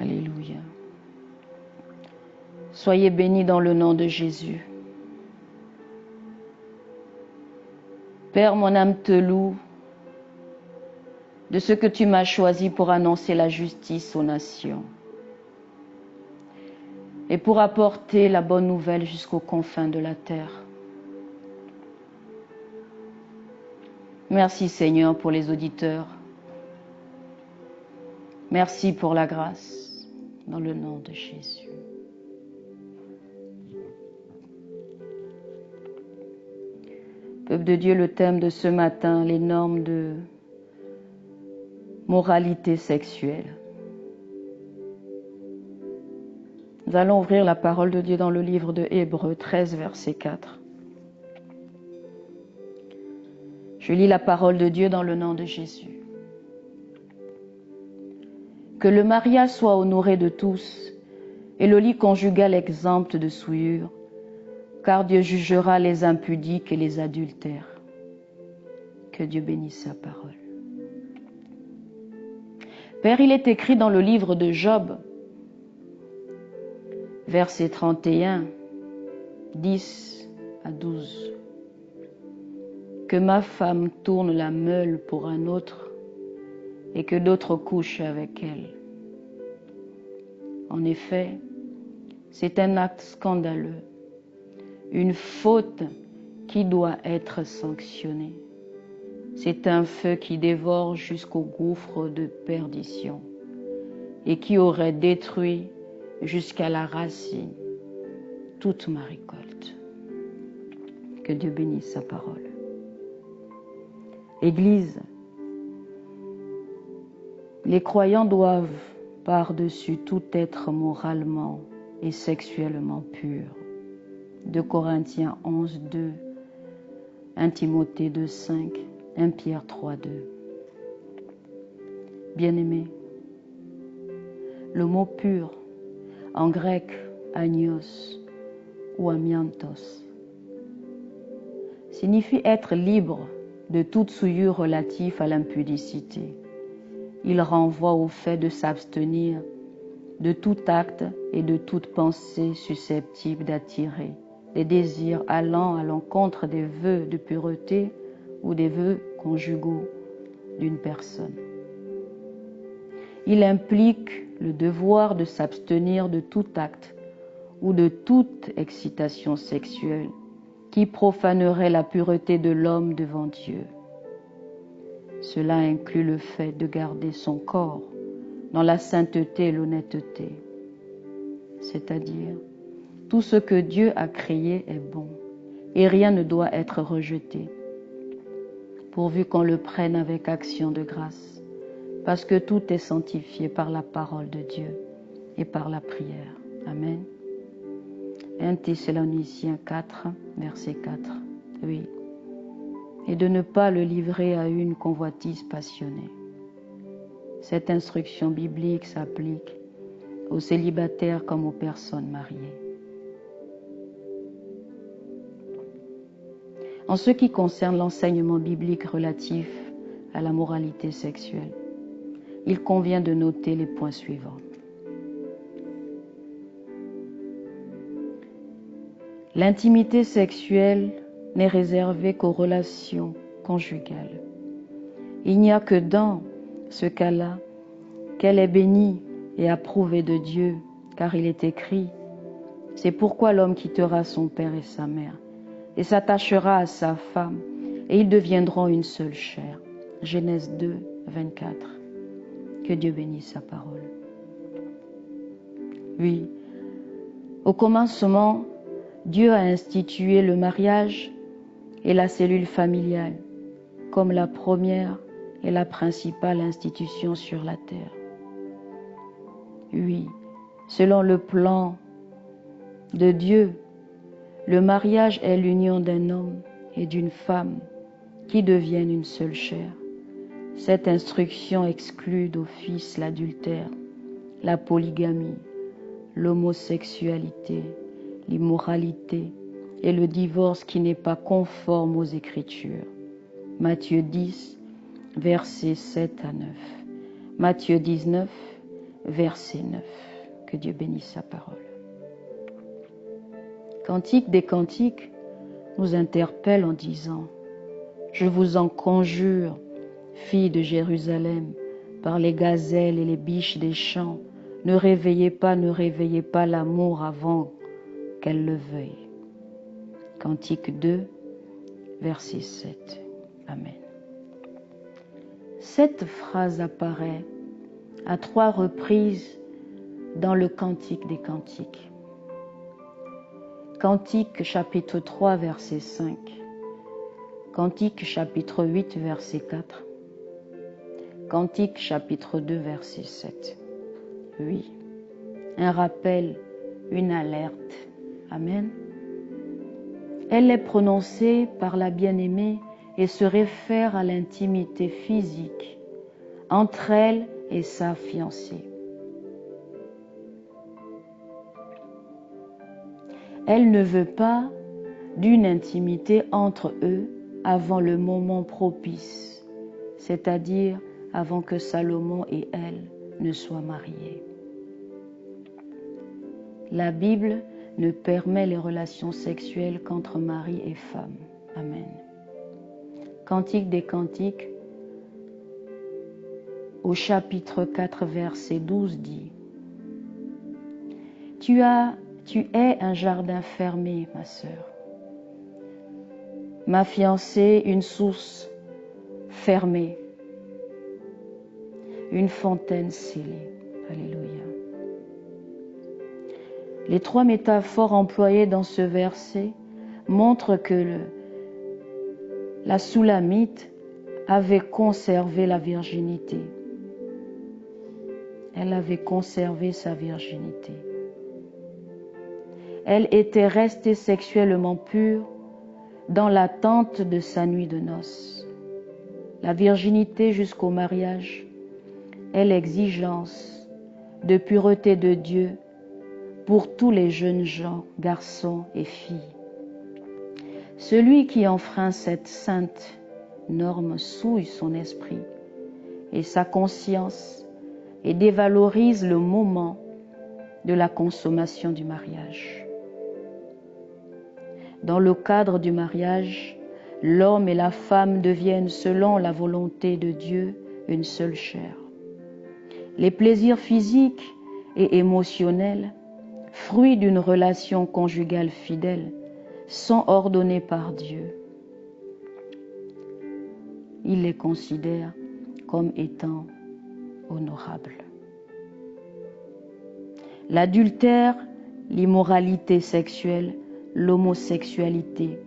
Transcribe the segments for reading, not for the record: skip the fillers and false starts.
Alléluia. Soyez bénis dans le nom de Jésus. Père, mon âme te loue de ce que tu m'as choisi pour annoncer la justice aux nations et pour apporter la bonne nouvelle jusqu'aux confins de la terre. Merci Seigneur pour les auditeurs. Merci pour la grâce dans le nom de Jésus. Peuple de Dieu, le thème de ce matin, les normes de moralité sexuelle. Nous allons ouvrir la parole de Dieu dans le livre de Hébreux 13, verset 4. Je lis la parole de Dieu dans le nom de Jésus. Que le mariage soit honoré de tous et le lit conjugal exempt de souillure, car Dieu jugera les impudiques et les adultères. Que Dieu bénisse sa parole. Père, il est écrit dans le livre de Job, verset 31, 10 à 12, que ma femme tourne la meule pour un autre et que d'autres couchent avec elle. En effet, c'est un acte scandaleux, une faute qui doit être sanctionnée. C'est un feu qui dévore jusqu'au gouffre de perdition et qui aurait détruit jusqu'à la racine toute ma récolte. Que Dieu bénisse sa parole. Église, les croyants doivent par-dessus tout être moralement et sexuellement purs. 2 Corinthiens 11, 2, 1 Timothée 2, 5, 1 Pierre 3, 2. Bien-aimés, le mot pur, en grec agnos ou amiantos, signifie être libre de toute souillure relative à l'impudicité. Il renvoie au fait de s'abstenir de tout acte et de toute pensée susceptible d'attirer les désirs allant à l'encontre des vœux de pureté ou des vœux conjugaux d'une personne. Il implique le devoir de s'abstenir de tout acte ou de toute excitation sexuelle qui profanerait la pureté de l'homme devant Dieu. Cela inclut le fait de garder son corps dans la sainteté et l'honnêteté, c'est-à-dire tout ce que Dieu a créé est bon et rien ne doit être rejeté, pourvu qu'on le prenne avec action de grâce, parce que tout est sanctifié par la parole de Dieu et par la prière. Amen. 1 Thessaloniciens 4, verset 4. Oui. Et de ne pas le livrer à une convoitise passionnée. Cette instruction biblique s'applique aux célibataires comme aux personnes mariées. En ce qui concerne l'enseignement biblique relatif à la moralité sexuelle, il convient de noter les points suivants. L'intimité sexuelle n'est réservée qu'aux relations conjugales. Il n'y a que dans ce cas-là qu'elle est bénie et approuvée de Dieu, car il est écrit « C'est pourquoi l'homme quittera son père et sa mère, et s'attachera à sa femme, et ils deviendront une seule chair. » Genèse 2, 24. Que Dieu bénisse sa parole. Oui, au commencement, Dieu a institué le mariage et la cellule familiale comme la première et la principale institution sur la terre. Oui, selon le plan de Dieu, le mariage est l'union d'un homme et d'une femme qui deviennent une seule chair. Cette instruction exclut d'office l'adultère, la polygamie, l'homosexualité, l'immoralité et le divorce qui n'est pas conforme aux Écritures. Matthieu 10, versets 7 à 9. Matthieu 19, verset 9. Que Dieu bénisse sa parole. Cantique des Cantiques nous interpelle en disant « Je vous en conjure, filles de Jérusalem, par les gazelles et les biches des champs, ne réveillez pas l'amour avant qu'elle le veuille. » Cantique 2, verset 7. Amen. Cette phrase apparaît à 3 reprises dans le Cantique des Cantiques. Cantique chapitre 3, verset 5. Cantique chapitre 8, verset 4. Cantique chapitre 2, verset 7. Oui, un rappel, une alerte. Amen. Elle est prononcée par la bien-aimée et se réfère à l'intimité physique entre elle et sa fiancée. Elle ne veut pas d'une intimité entre eux avant le moment propice, c'est-à-dire avant que Salomon et elle ne soient mariés. La Bible ne permet les relations sexuelles qu'entre mari et femme. Amen. Cantique des Cantiques, au chapitre 4, verset 12 dit « Tu es un jardin fermé, ma sœur. Ma fiancée, une source fermée, une fontaine scellée. » Alléluia. Les 3 métaphores employées dans ce verset montrent que la Soulamite avait conservé la virginité. Elle avait conservé sa virginité. Elle était restée sexuellement pure dans l'attente de sa nuit de noces. La virginité jusqu'au mariage est l'exigence de pureté de Dieu pour tous les jeunes gens, garçons et filles. Celui qui enfreint cette sainte norme souille son esprit et sa conscience et dévalorise le moment de la consommation du mariage. Dans le cadre du mariage, l'homme et la femme deviennent, selon la volonté de Dieu, une seule chair. Les plaisirs physiques et émotionnels, fruits d'une relation conjugale fidèle, sont ordonnés par Dieu. Il les considère comme étant honorables. L'adultère, l'immoralité sexuelle, l'homosexualité,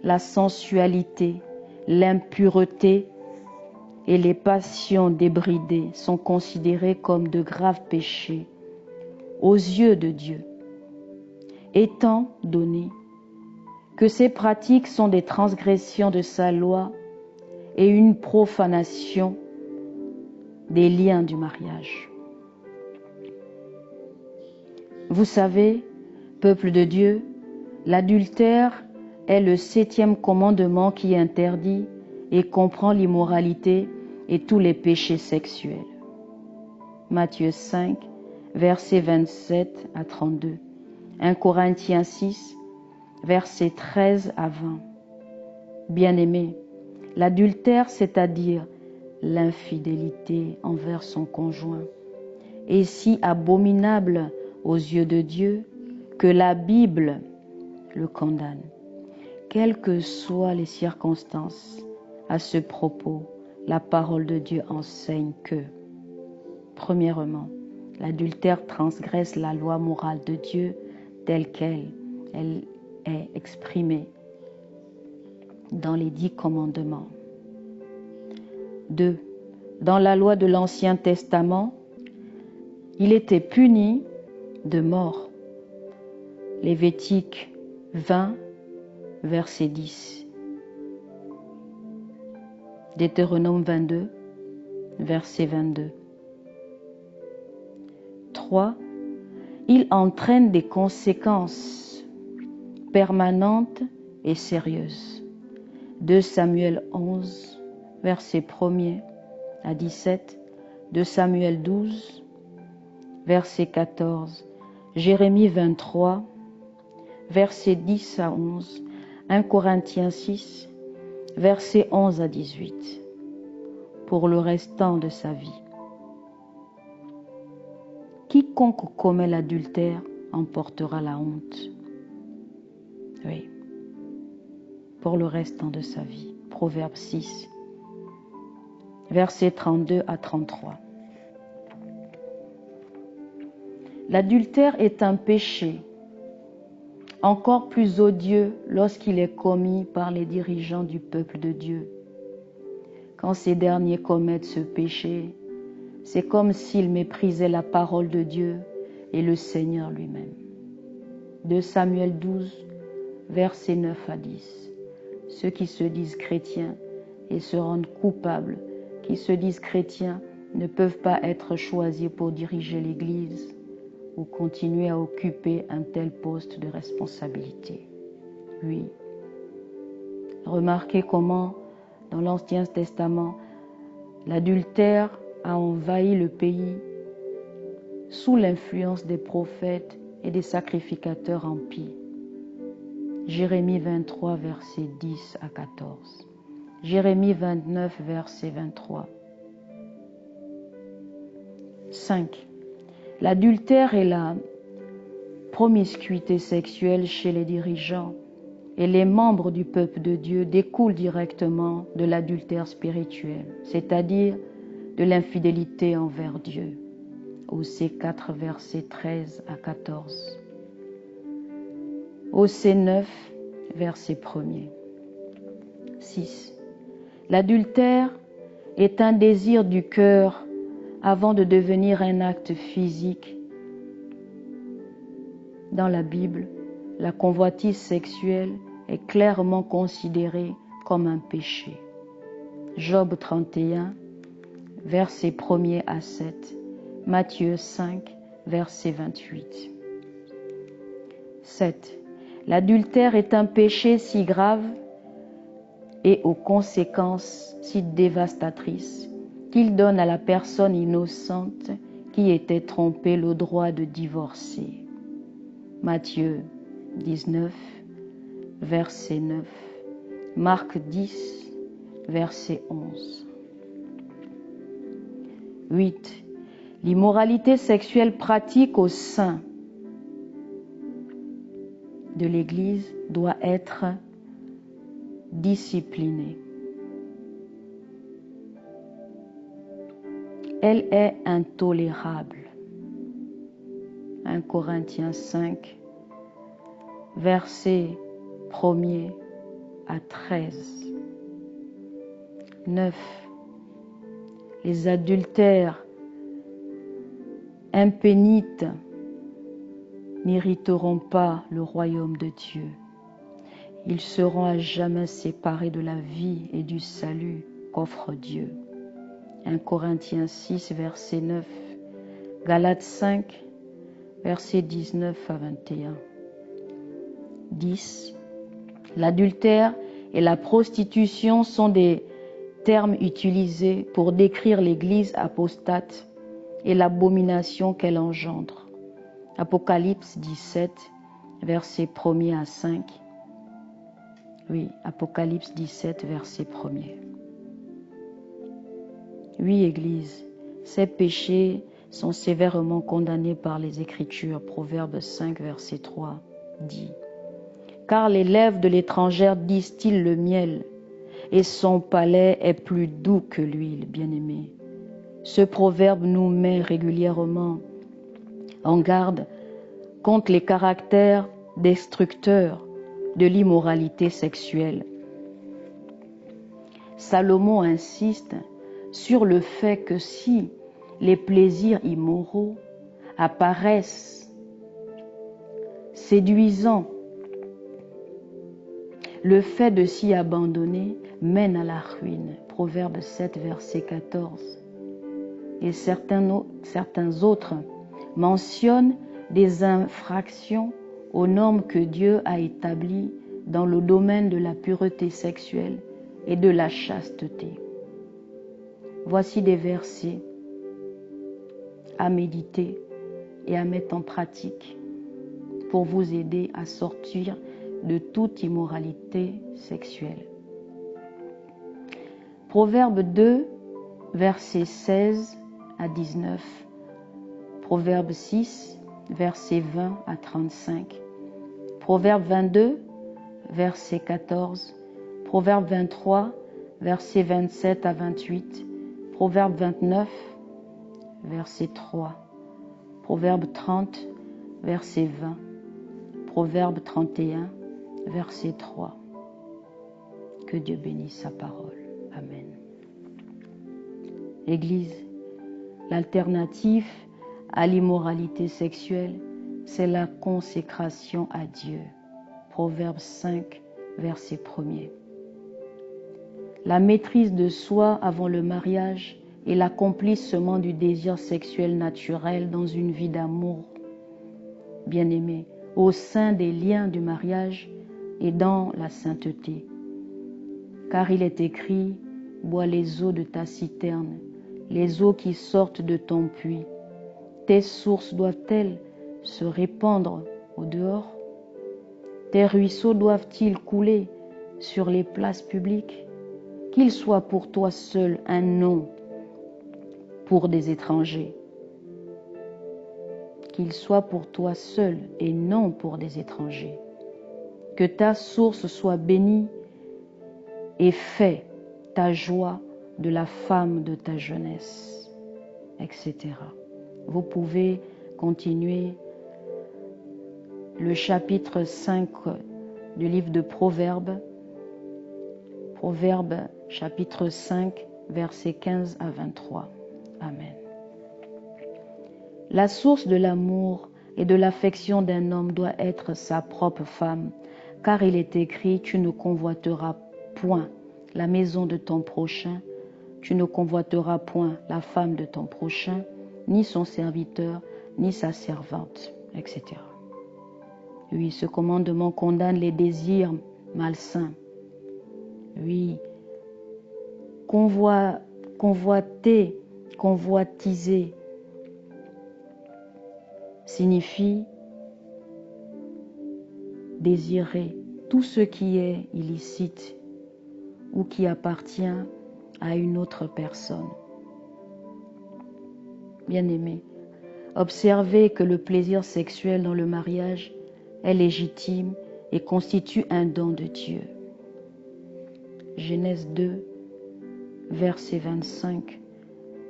la sensualité, l'impureté et les passions débridées sont considérés comme de graves péchés aux yeux de Dieu, étant donné que ces pratiques sont des transgressions de sa loi et une profanation des liens du mariage. Vous savez, peuple de Dieu, l'adultère est le 7e commandement qui interdit et comprend l'immoralité et tous les péchés sexuels. Matthieu 5, versets 27 à 32. 1 Corinthiens 6, versets 13 à 20. Bien-aimés, l'adultère, c'est-à-dire l'infidélité envers son conjoint, est si abominable aux yeux de Dieu que la Bible le condamne. Quelles que soient les circonstances, à ce propos, la parole de Dieu enseigne que, premièrement, l'adultère transgresse la loi morale de Dieu telle qu'elle est exprimée dans les 10 commandements. 2. Dans la loi de l'Ancien Testament, il était puni de mort. Lévitique 20, verset 10. Deutéronome 22, verset 22. 3. Il entraîne des conséquences permanentes et sérieuses. 2 Samuel 11, verset 1er à 17. 2 Samuel 12, verset 14, Jérémie 23, versets 10 à 11, 1 Corinthiens 6, versets 11 à 18, pour le restant de sa vie. Quiconque commet l'adultère en portera la honte. Oui, pour le restant de sa vie. Proverbe 6, versets 32 à 33. L'adultère est un péché encore plus odieux lorsqu'il est commis par les dirigeants du peuple de Dieu. Quand ces derniers commettent ce péché, c'est comme s'ils méprisaient la parole de Dieu et le Seigneur lui-même. 2 Samuel 12, versets 9 à 10. Ceux qui se disent chrétiens et se rendent coupables, qui se disent chrétiens, ne peuvent pas être choisis pour diriger l'Église ou continuer à occuper un tel poste de responsabilité. Oui. Remarquez comment, dans l'Ancien Testament, l'adultère a envahi le pays sous l'influence des prophètes et des sacrificateurs impies. Jérémie 23, versets 10 à 14. Jérémie 29, verset 23. 5. L'adultère et la promiscuité sexuelle chez les dirigeants et les membres du peuple de Dieu découlent directement de l'adultère spirituel, c'est-à-dire de l'infidélité envers Dieu. Osée 4, versets 13 à 14. Osée 9, verset 1er. 6. L'adultère est un désir du cœur avant de devenir un acte physique. Dans la Bible, la convoitise sexuelle est clairement considérée comme un péché. Job 31, versets 1er à 7. Matthieu 5, verset 28. 7. L'adultère est un péché si grave et aux conséquences si dévastatrices qu'il donne à la personne innocente qui était trompée le droit de divorcer. Matthieu 19, verset 9. Marc 10, verset 11. 8. L'immoralité sexuelle pratique au sein de l'Église doit être disciplinée. Elle est intolérable. 1 Corinthiens 5, versets 1er à 13. 9. Les adultères impénites n'hériteront pas le royaume de Dieu. Ils seront à jamais séparés de la vie et du salut qu'offre Dieu. 1 Corinthiens 6, verset 9. Galates 5, versets 19 à 21. 10. L'adultère et la prostitution sont des termes utilisés pour décrire l'Église apostate et l'abomination qu'elle engendre. Apocalypse 17, versets 1er à 5. Oui, Apocalypse 17, verset 1er. Oui, Église, ces péchés sont sévèrement condamnés par les Écritures. Proverbe 5, verset 3 dit « Car les lèvres de l'étrangère distillent le miel, et son palais est plus doux que l'huile, bien-aimé. » Ce proverbe nous met régulièrement en garde contre les caractères destructeurs de l'immoralité sexuelle. Salomon insiste sur le fait que si les plaisirs immoraux apparaissent séduisants, le fait de s'y abandonner mène à la ruine. Proverbe 7, verset 14. Et certains autres mentionnent des infractions aux normes que Dieu a établies dans le domaine de la pureté sexuelle et de la chasteté. Voici des versets à méditer et à mettre en pratique pour vous aider à sortir de toute immoralité sexuelle. Proverbe 2, versets 16 à 19. Proverbe 6, versets 20 à 35. Proverbe 22, verset 14. Proverbe 23, versets 27 à 28. Proverbe 29, verset 3. Proverbe 30, verset 20. Proverbe 31, verset 3. Que Dieu bénisse sa parole. Amen. Église, l'alternative à l'immoralité sexuelle, c'est la consécration à Dieu. Proverbe 5, verset 1er. La maîtrise de soi avant le mariage est l'accomplissement du désir sexuel naturel dans une vie d'amour. Bien-aimé, au sein des liens du mariage et dans la sainteté. Car il est écrit, « Bois les eaux de ta citerne, les eaux qui sortent de ton puits. Tes sources doivent-elles se répandre au dehors? Tes ruisseaux doivent-ils couler sur les places publiques? Qu'il soit pour toi seul un nom pour des étrangers. Qu'il soit pour toi seul et non pour des étrangers. Que ta source soit bénie et fais ta joie de la femme de ta jeunesse, etc. Vous pouvez continuer le chapitre 5 du livre de Proverbes. Proverbes chapitre 5, versets 15 à 23. Amen. La source de l'amour et de l'affection d'un homme doit être sa propre femme, car il est écrit, tu ne convoiteras point la maison de ton prochain, tu ne convoiteras point la femme de ton prochain, ni son serviteur, ni sa servante, etc. Oui, ce commandement condamne les désirs malsains. Oui, convoiter, convoitiser signifie désirer tout ce qui est illicite ou qui appartient à une autre personne. Bien-aimé, observez que le plaisir sexuel dans le mariage est légitime et constitue un don de Dieu. Genèse 2, verset 25,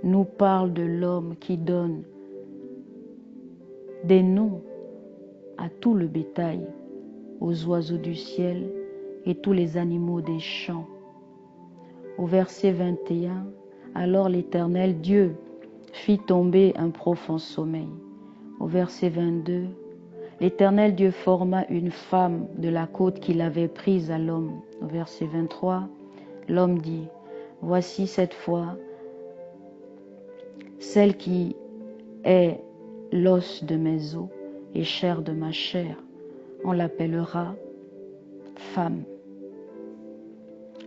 nous parle de l'homme qui donne des noms à tout le bétail, aux oiseaux du ciel et tous les animaux des champs. Au verset 21, alors l'Éternel Dieu fit tomber un profond sommeil. Au verset 22, l'Éternel Dieu forma une femme de la côte qu'il avait prise à l'homme. Au verset 23, l'homme dit, voici cette fois celle qui est l'os de mes os et chair de ma chair. On l'appellera femme,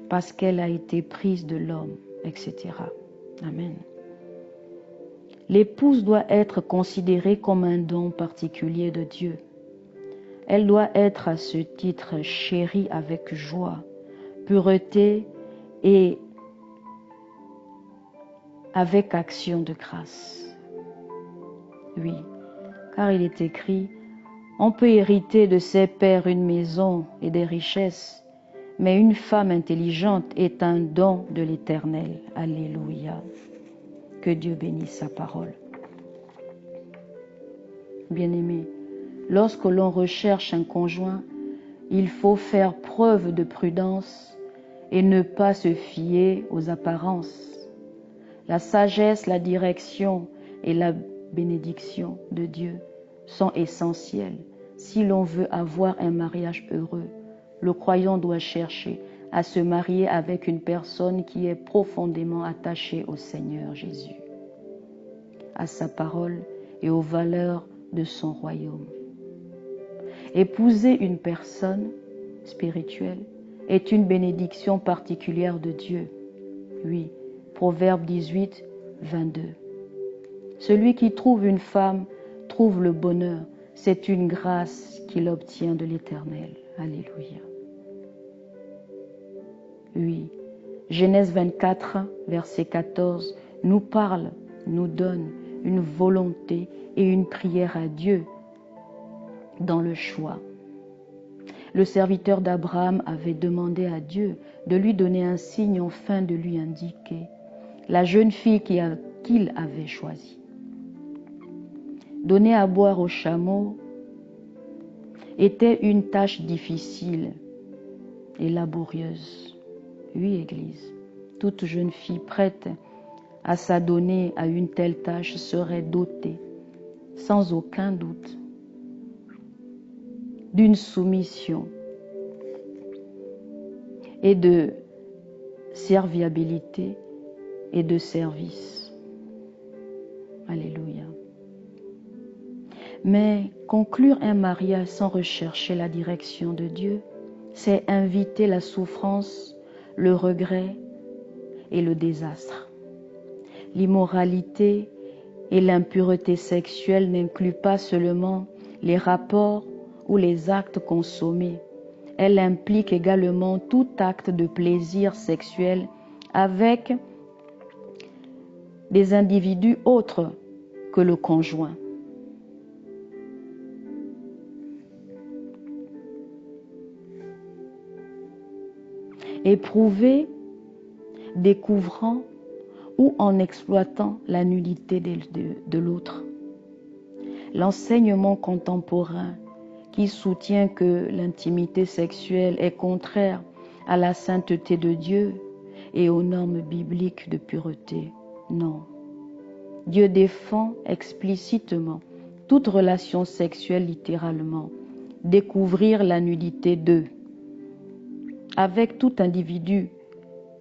parce qu'elle a été prise de l'homme, etc. Amen. L'épouse doit être considérée comme un don particulier de Dieu. Elle doit être à ce titre chérie avec joie, pureté et avec action de grâce. Oui, car il est écrit, on peut hériter de ses pères une maison et des richesses, mais une femme intelligente est un don de l'Éternel. Alléluia. Que Dieu bénisse sa parole. Bien-aimés, lorsque l'on recherche un conjoint, il faut faire preuve de prudence et ne pas se fier aux apparences. La sagesse, la direction et la bénédiction de Dieu sont essentielles. Si l'on veut avoir un mariage heureux, le croyant doit chercher à se marier avec une personne qui est profondément attachée au Seigneur Jésus, à sa parole et aux valeurs de son royaume. Épouser une personne spirituelle est une bénédiction particulière de Dieu. Oui, Proverbe 18, 22. Celui qui trouve une femme trouve le bonheur, c'est une grâce qu'il obtient de l'Éternel. Alléluia. Oui, Genèse 24, verset 14, nous parle, nous donne une volonté et une prière à Dieu dans le choix. Le serviteur d'Abraham avait demandé à Dieu de lui donner un signe afin de lui indiquer la jeune fille qu'il avait choisie. Donner à boire aux chameaux était une tâche difficile et laborieuse. Oui, Église, toute jeune fille prête à s'adonner à une telle tâche serait dotée, sans aucun doute, d'une soumission et de serviabilité et de service. Alléluia. Mais conclure un mariage sans rechercher la direction de Dieu, c'est inviter la souffrance, le regret et le désastre. L'immoralité et l'impureté sexuelle n'incluent pas seulement les rapports ou les actes consommés. Elle implique également tout acte de plaisir sexuel avec des individus autres que le conjoint. Éprouver, découvrant ou en exploitant la nudité de l'autre. L'enseignement contemporain qui soutient que l'intimité sexuelle est contraire à la sainteté de Dieu et aux normes bibliques de pureté. Non. Dieu défend explicitement toute relation sexuelle littéralement, découvrir la nudité d'eux, avec tout individu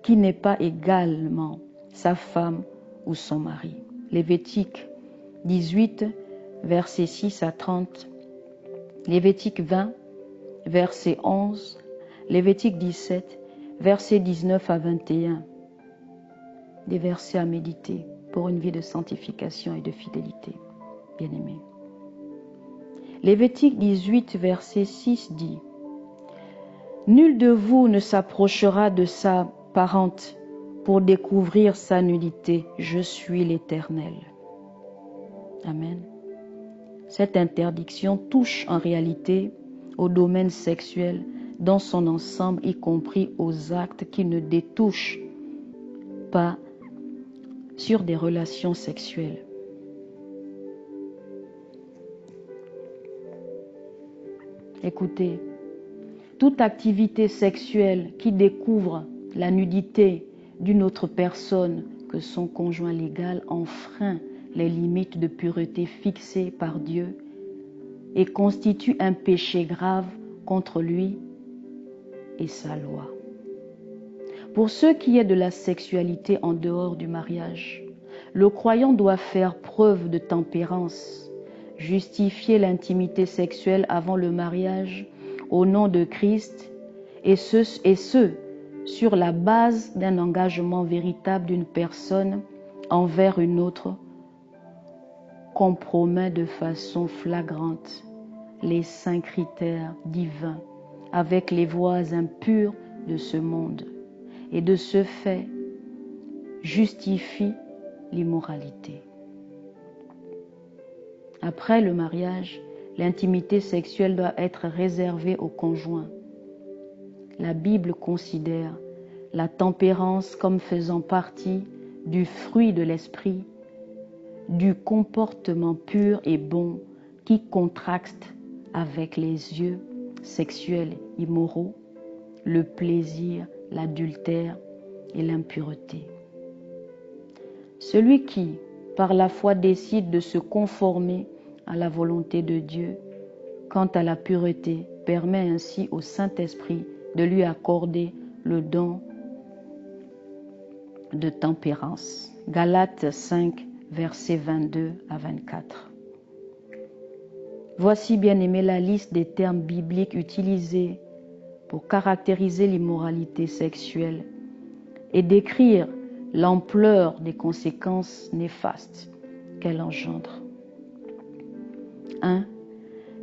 qui n'est pas également sa femme ou son mari. Lévitique 18, versets 6 à 30, Lévitique 20, verset 11, Lévitique 17, versets 19 à 21. Des versets à méditer pour une vie de sanctification et de fidélité, bien-aimés. Lévitique 18, verset 6 dit: Nul de vous ne s'approchera de sa parente pour découvrir sa nudité. Je suis l'Éternel. Amen. Cette interdiction touche en réalité au domaine sexuel dans son ensemble, y compris aux actes qui ne détouchent pas sur des relations sexuelles. Écoutez, toute activité sexuelle qui découvre la nudité d'une autre personne que son conjoint légal enfreint les limites de pureté fixées par Dieu et constitue un péché grave contre lui et sa loi. Pour ce qui est de la sexualité en dehors du mariage, le croyant doit faire preuve de tempérance, justifier l'intimité sexuelle avant le mariage au nom de Christ et ce sur la base d'un engagement véritable d'une personne envers une autre, compromet de façon flagrante les 5 critères divins avec les voies impures de ce monde et de ce fait justifie l'immoralité. Après le mariage, l'intimité sexuelle doit être réservée au conjoint. La Bible considère la tempérance comme faisant partie du fruit de l'esprit, du comportement pur et bon qui contraste avec les yeux sexuels immoraux, le plaisir, l'adultère et l'impureté. Celui qui, par la foi, décide de se conformer à la volonté de Dieu quant à la pureté, permet ainsi au Saint-Esprit de lui accorder le don de tempérance. Galates 5, versets 22 à 24. Voici, bien-aimés, la liste des termes bibliques utilisés pour caractériser l'immoralité sexuelle et décrire l'ampleur des conséquences néfastes qu'elle engendre. 1,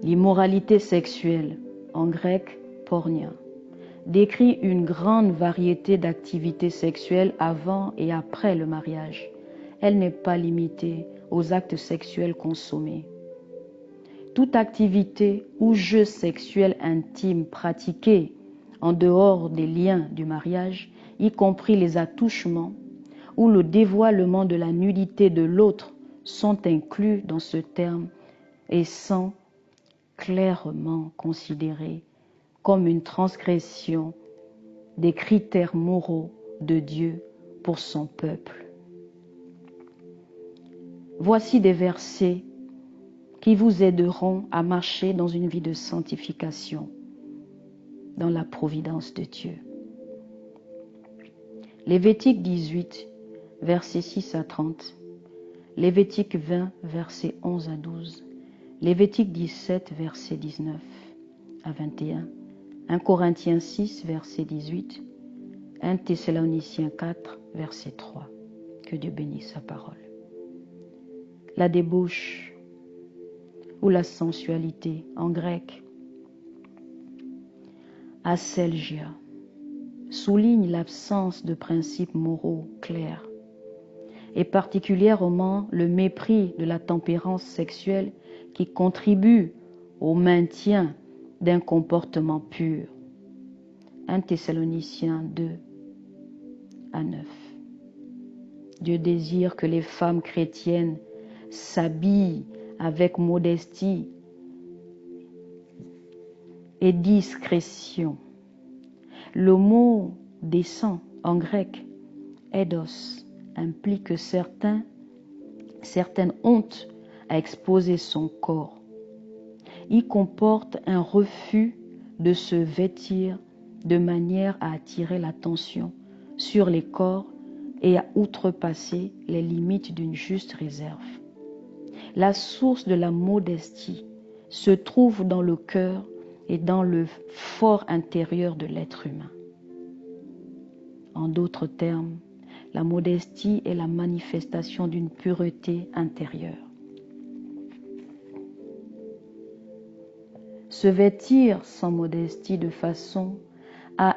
l'immoralité sexuelle, en grec pornia, décrit une grande variété d'activités sexuelles avant et après le mariage. Elle n'est pas limitée aux actes sexuels consommés. Toute activité ou jeu sexuel intime pratiqué en dehors des liens du mariage, y compris les attouchements ou le dévoilement de la nudité de l'autre, sont inclus dans ce terme et sont clairement considérés comme une transgression des critères moraux de Dieu pour son peuple. Voici des versets qui vous aideront à marcher dans une vie de sanctification, dans la providence de Dieu. Lévitique 18, versets 6 à 30. Lévitique 20, versets 11 à 12. Lévitique 17, versets 19 à 21. 1 Corinthiens 6, verset 18. 1 Thessaloniciens 4, verset 3. Que Dieu bénisse sa parole. La débauche ou la sensualité en grec, aselgia, souligne l'absence de principes moraux clairs et particulièrement le mépris de la tempérance sexuelle qui contribue au maintien d'un comportement pur. 1 Thessaloniciens 2 à 9. Dieu désire que les femmes chrétiennes s'habillent avec modestie et discrétion. Le mot décent en grec, eidos, implique certaines hontes à exposer son corps. Il comporte un refus de se vêtir de manière à attirer l'attention sur les corps et à outrepasser les limites d'une juste réserve. La source de la modestie se trouve dans le cœur et dans le fort intérieur de l'être humain. En d'autres termes, la modestie est la manifestation d'une pureté intérieure. Se vêtir sans modestie de façon à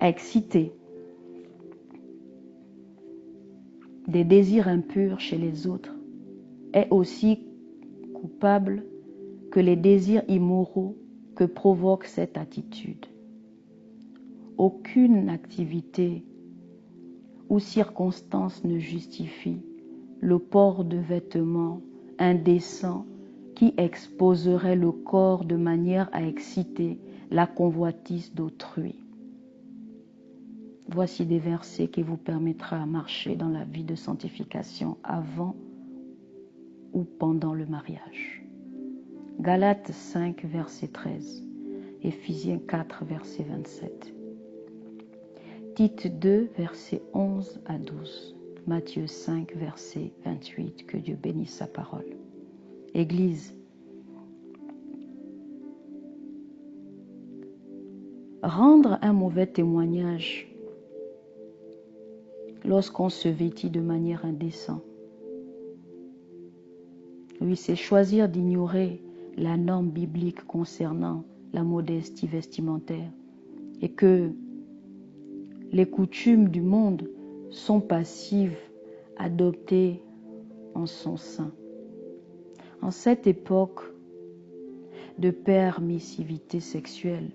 exciter des désirs impurs chez les autres est aussi coupable que les désirs immoraux que provoque cette attitude. Aucune activité ou circonstance ne justifie le port de vêtements indécents qui exposerait le corps de manière à exciter la convoitise d'autrui. Voici des versets qui vous permettra de marcher dans la vie de sanctification avant ou pendant le mariage. Galates 5, verset 13. Éphésiens 4, verset 27. Tite 2, verset 11 à 12. Matthieu 5, verset 28. Que Dieu bénisse sa parole. Église, rendre un mauvais témoignage lorsqu'on se vêtit de manière indécente. Oui, c'est choisir d'ignorer la norme biblique concernant la modestie vestimentaire et que les coutumes du monde sont passives, adoptées en son sein. En cette époque de permissivité sexuelle,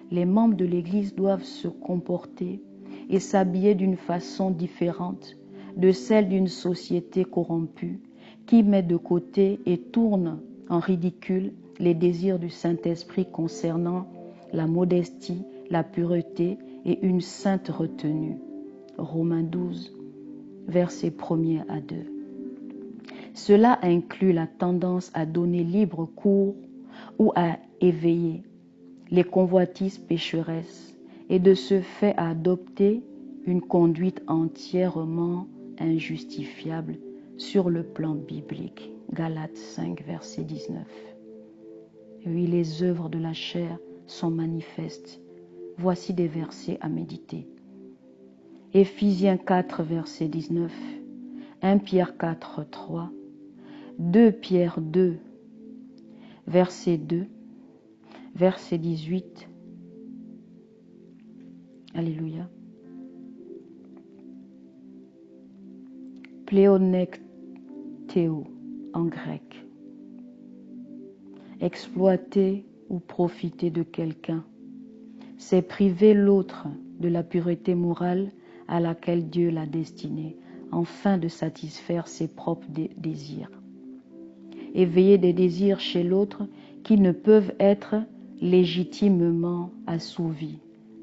les membres de l'Église doivent se comporter et s'habiller d'une façon différente de celle d'une société corrompue qui met de côté et tourne en ridicule les désirs du Saint-Esprit concernant la modestie, la pureté et une sainte retenue. Romains 12, versets 1er à 2. Cela inclut la tendance à donner libre cours ou à éveiller les convoitises pécheresses et de ce fait à adopter une conduite entièrement injustifiable sur le plan biblique. Galates 5, verset 19. Oui, les œuvres de la chair sont manifestes. Voici des versets à méditer. Éphésiens 4, verset 19. 1 Pierre 4, 3. 2 Pierre 2, verset 2, verset 18. Alléluia. Pléonekthéo en grec. Exploiter ou profiter de quelqu'un, c'est priver l'autre de la pureté morale à laquelle Dieu l'a destiné, afin de satisfaire ses propres désirs. Éveiller des désirs chez l'autre qui ne peuvent être légitimement assouvis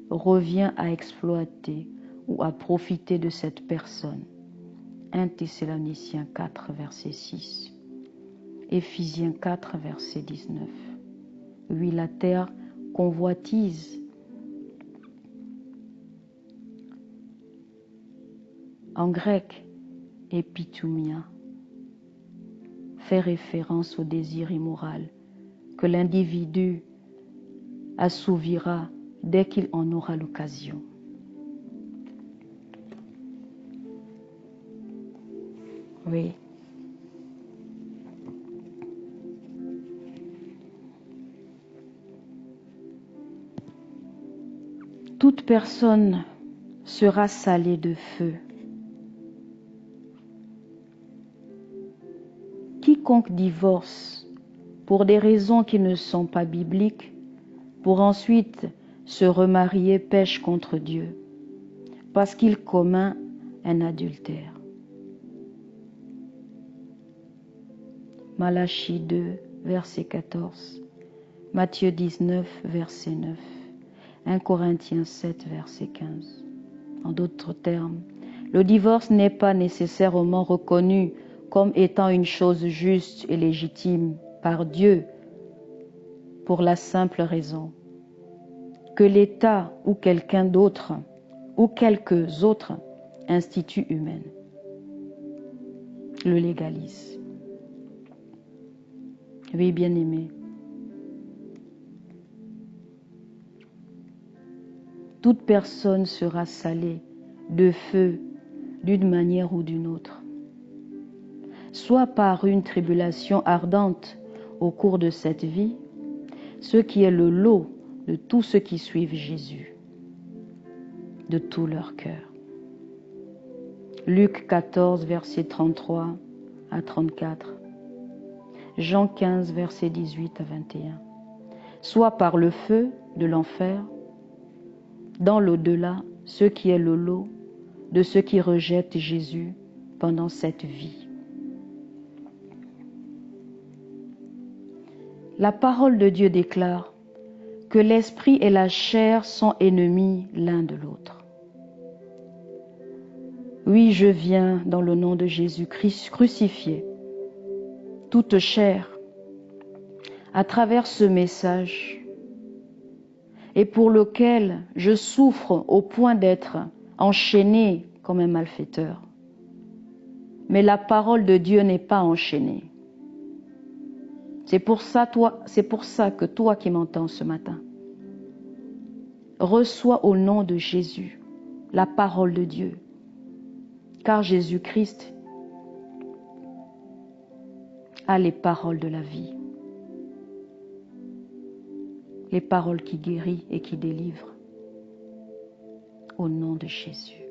revient à exploiter ou à profiter de cette personne. 1 Thessaloniciens 4, verset 6. Éphésiens 4, verset 19. Oui, la terre convoitise. En grec, épithumia fait référence au désir immoral que l'individu assouvira dès qu'il en aura l'occasion. Oui. Toute personne sera salée de feu. Quiconque divorce pour des raisons qui ne sont pas bibliques, pour ensuite se remarier, pêche contre Dieu, parce qu'il commet un adultère. Malachie 2, verset 14. Matthieu 19, verset 9. 1 Corinthiens 7, verset 15. En d'autres termes, le divorce n'est pas nécessairement reconnu comme étant une chose juste et légitime par Dieu pour la simple raison que l'État ou quelqu'un d'autre ou quelques autres instituts humains le légalisent. Oui, bien-aimés, toute personne sera salée de feu d'une manière ou d'une autre, soit par une tribulation ardente au cours de cette vie, ce qui est le lot de tous ceux qui suivent Jésus, de tout leur cœur. Luc 14, versets 33 à 34. Jean 15, versets 18 à 21. Soit par le feu de l'enfer, dans l'au-delà, ce qui est le lot de ceux qui rejettent Jésus pendant cette vie. La parole de Dieu déclare que l'esprit et la chair sont ennemis l'un de l'autre. Oui, je viens dans le nom de Jésus-Christ crucifié toute chair à travers ce message et pour lequel je souffre au point d'être enchaîné comme un malfaiteur. Mais la parole de Dieu n'est pas enchaînée. C'est pour ça que toi qui m'entends ce matin, reçois au nom de Jésus la parole de Dieu. Car Jésus-Christ a les paroles de la vie. Les paroles qui guérissent et qui délivrent. Au nom de Jésus.